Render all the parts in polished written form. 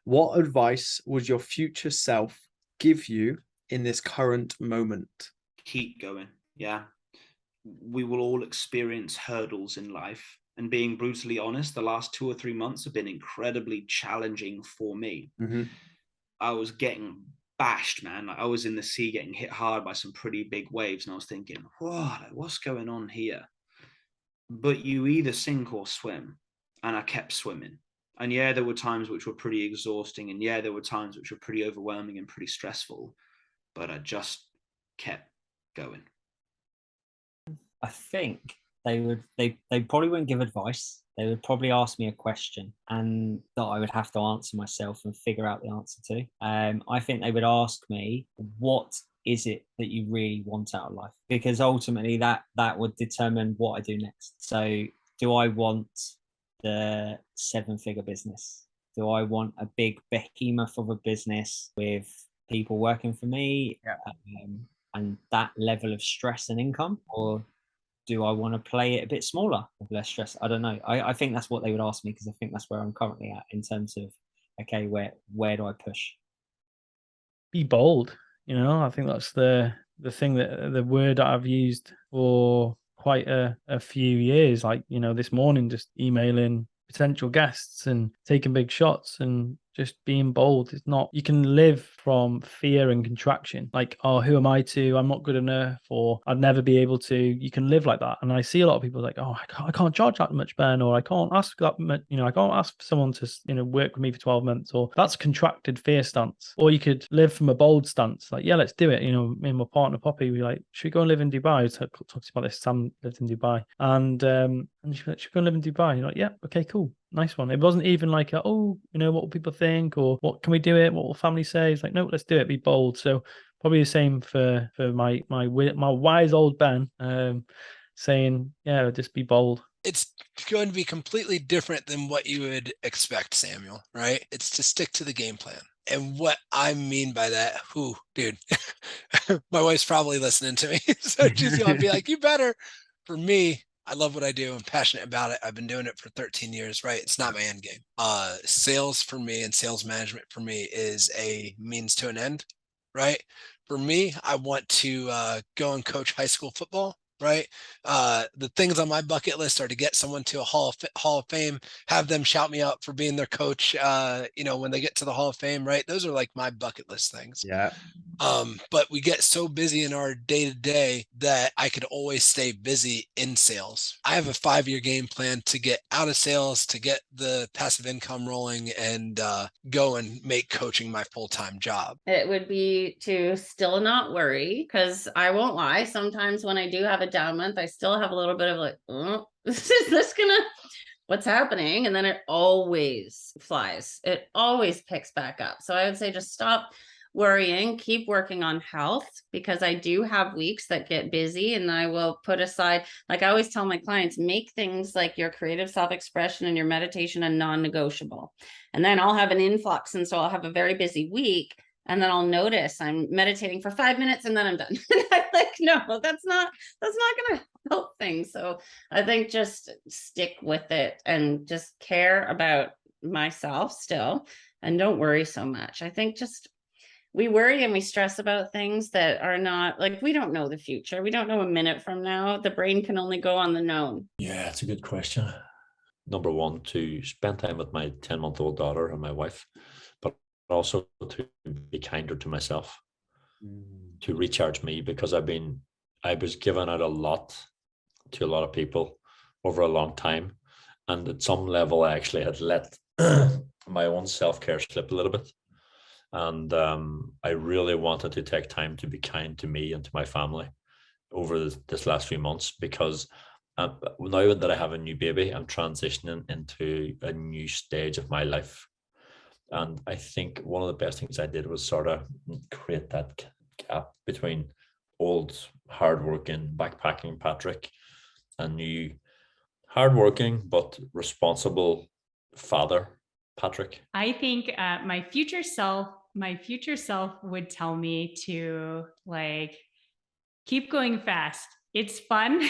What advice would your future self give you in this current moment? Keep going. Yeah. We will all experience hurdles in life. And being brutally honest, the last 2 or 3 months have been incredibly challenging for me. Mm-hmm. I was getting bashed, man. Like, I was in the sea getting hit hard by some pretty big waves. And I was thinking, what's going on here? But you either sink or swim. And I kept swimming. And yeah, there were times which were pretty exhausting. And yeah, there were times which were pretty overwhelming and pretty stressful. But I just kept going. I think they probably wouldn't give advice. They would probably ask me a question and that I would have to answer myself and figure out the answer to. I think they would ask me, what is it that you really want out of life? Because ultimately that would determine what I do next. So do I want the 7-figure business? Do I want a big behemoth of a business with people working for me? Yeah. And that level of stress and income? Or do I want to play it a bit smaller with less stress? I don't know. I think that's what they would ask me, because I think that's where I'm currently at in terms of, okay, where do I push? Be bold. I think that's the thing, that the word that I've used for quite a few years. Like, this morning, just emailing potential guests and taking big shots and just being bold. It's not, you can live from fear and contraction, like, oh, who am I to, I'm not good enough, or I'd never be able to. You can live like that. And I see a lot of people like, oh, I can't charge that much, Ben, or I can't ask that much, I can't ask for someone to work with me for 12 months, or that's contracted fear stance. Or you could live from a bold stance, like, yeah, let's do it. Me and my partner Poppy, we like, should we go and live in Dubai? I talked about this. Sam lived in Dubai, and she's like, should we go and live in Dubai? You're like, yeah, okay, cool, nice one. It wasn't even like, what will people think, or what can we do it? What will family say? It's like, no, let's do it. Be bold. So probably the same for my wise old Ben, saying, yeah, just be bold. It's going to be completely different than what you would expect, Samuel, right? It's to stick to the game plan. And what I mean by that, dude, my wife's probably listening to me. So she's going to be like, you better. For me, I love what I do. I'm passionate about it. I've been doing it for 13 years, right? It's not my end game. Sales for me and sales management for me is a means to an end, right? For me, I want to go and coach high school football, right? The things on my bucket list are to get someone to a Hall of Fame, have them shout me out for being their coach, when they get to the Hall of Fame, right? Those are like my bucket list things. Yeah. But we get so busy in our day-to-day that I could always stay busy in sales. I have a 5-year game plan to get out of sales, to get the passive income rolling, and go and make coaching my full-time job. It would be to still not worry, because I won't lie, sometimes when I do have a down month, I still have a little bit of like, is this gonna, what's happening? And then it always flies. It always picks back up. So I would say just stop worrying, keep working on health, because I do have weeks that get busy, and I will put aside, like I always tell my clients, make things like your creative self-expression and your meditation a non-negotiable. And then I'll have an influx. And so I'll have a very busy week, and then I'll notice I'm meditating for 5 minutes and then I'm done. I'm like, no, that's not going to help things. So I think just stick with it and just care about myself still, and don't worry so much. I think just, we worry and we stress about things that are not, like, we don't know the future. We don't know a minute from now. The brain can only go on the known. Yeah, it's a good question. Number one, to spend time with my 10-month-old daughter and my wife, but also to be kinder to myself, to recharge me, because I was giving out a lot to a lot of people over a long time. And at some level, I actually had let my own self-care slip a little bit. And I really wanted to take time to be kind to me and to my family over this last few months, because now that I have a new baby, I'm transitioning into a new stage of my life. And I think one of the best things I did was sort of create that gap between old, hardworking, backpacking Patrick and new, hardworking but responsible father Patrick. I think my future self would tell me to, like, keep going fast. It's fun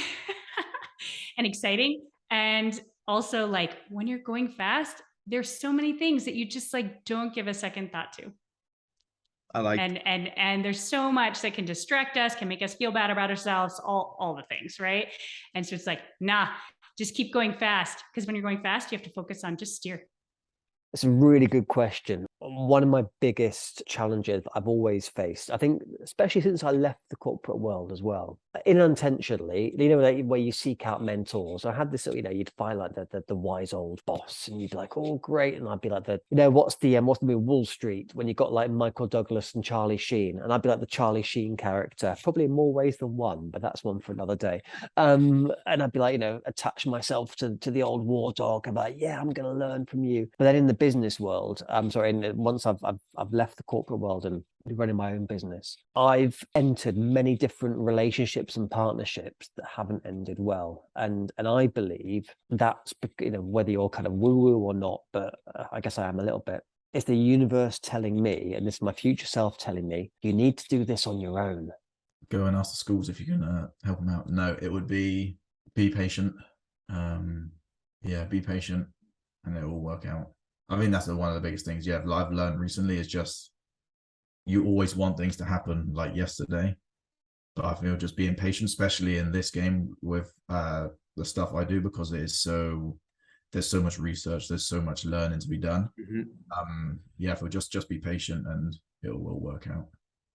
and exciting. And also, like, when you're going fast, there's so many things that you just like don't give a second thought to. I like, and there's so much that can distract us, can make us feel bad about ourselves, all the things, right? And so it's like, nah, just keep going fast, because when you're going fast, you have to focus on just steer. It's a really good question. One of my biggest challenges I've always faced, I think, especially since I left the corporate world as well, unintentionally, you know, like, where you seek out mentors. I had this, you know, you'd find like the wise old boss, and you'd be like, oh, great. And I'd be like, you know, what's the movie Wall Street, when you got like Michael Douglas and Charlie Sheen, and I'd be like the Charlie Sheen character, probably in more ways than one, but that's one for another day. And I'd be like, you know, attach myself to the old war dog. I'm like, yeah, I'm going to learn from you. But then in the business world, once I've left the corporate world and running my own business, I've entered many different relationships and partnerships that haven't ended well, and I believe that's, you know, whether you're kind of woo-woo or not, but I guess I am a little bit. It's the universe telling me, and this is my future self telling me, you need to do this on your own. Go and ask the schools if you can help them out. No, it would be patient. Yeah, be patient, and it will work out. I mean, that's one of the biggest things I've learned recently, is just, you always want things to happen like yesterday. But I feel just being patient, especially in this game with the stuff I do, because it is there's so much research, there's so much learning to be done. Yeah, if we'll just be patient, and it will work out.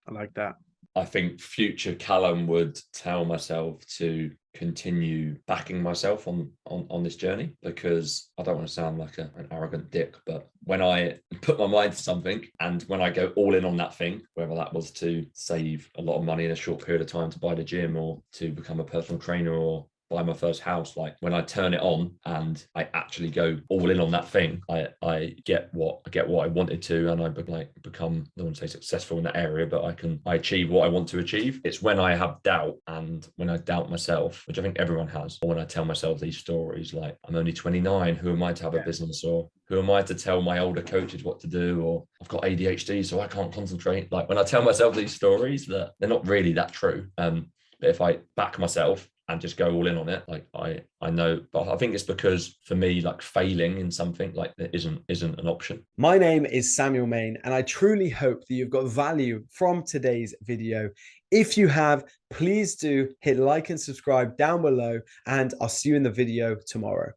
I like that. I think future Callum would tell myself to continue backing myself on this journey, because I don't want to sound like an arrogant dick, but when I put my mind to something, and when I go all in on that thing, whether that was to save a lot of money in a short period of time to buy the gym, or to become a personal trainer, or buy my first house, like when I turn it on and I actually go all in on that thing, I get what I wanted to, and I become, I don't want to say successful in that area, but I achieve what I want to achieve. It's when I have doubt, and when I doubt myself, which I think everyone has, or when I tell myself these stories like, I'm only 29, who am I to have a business, or who am I to tell my older coaches what to do, or I've got ADHD so I can't concentrate. Like, when I tell myself these stories, that they're not really that true. But if I back myself and just go all in on it, like I know, but I think it's because for me, like, failing in something like that isn't an option. My name is Samuel Main, and I truly hope that you've got value from today's video. If you have, please do hit like and subscribe down below, and I'll see you in the video tomorrow.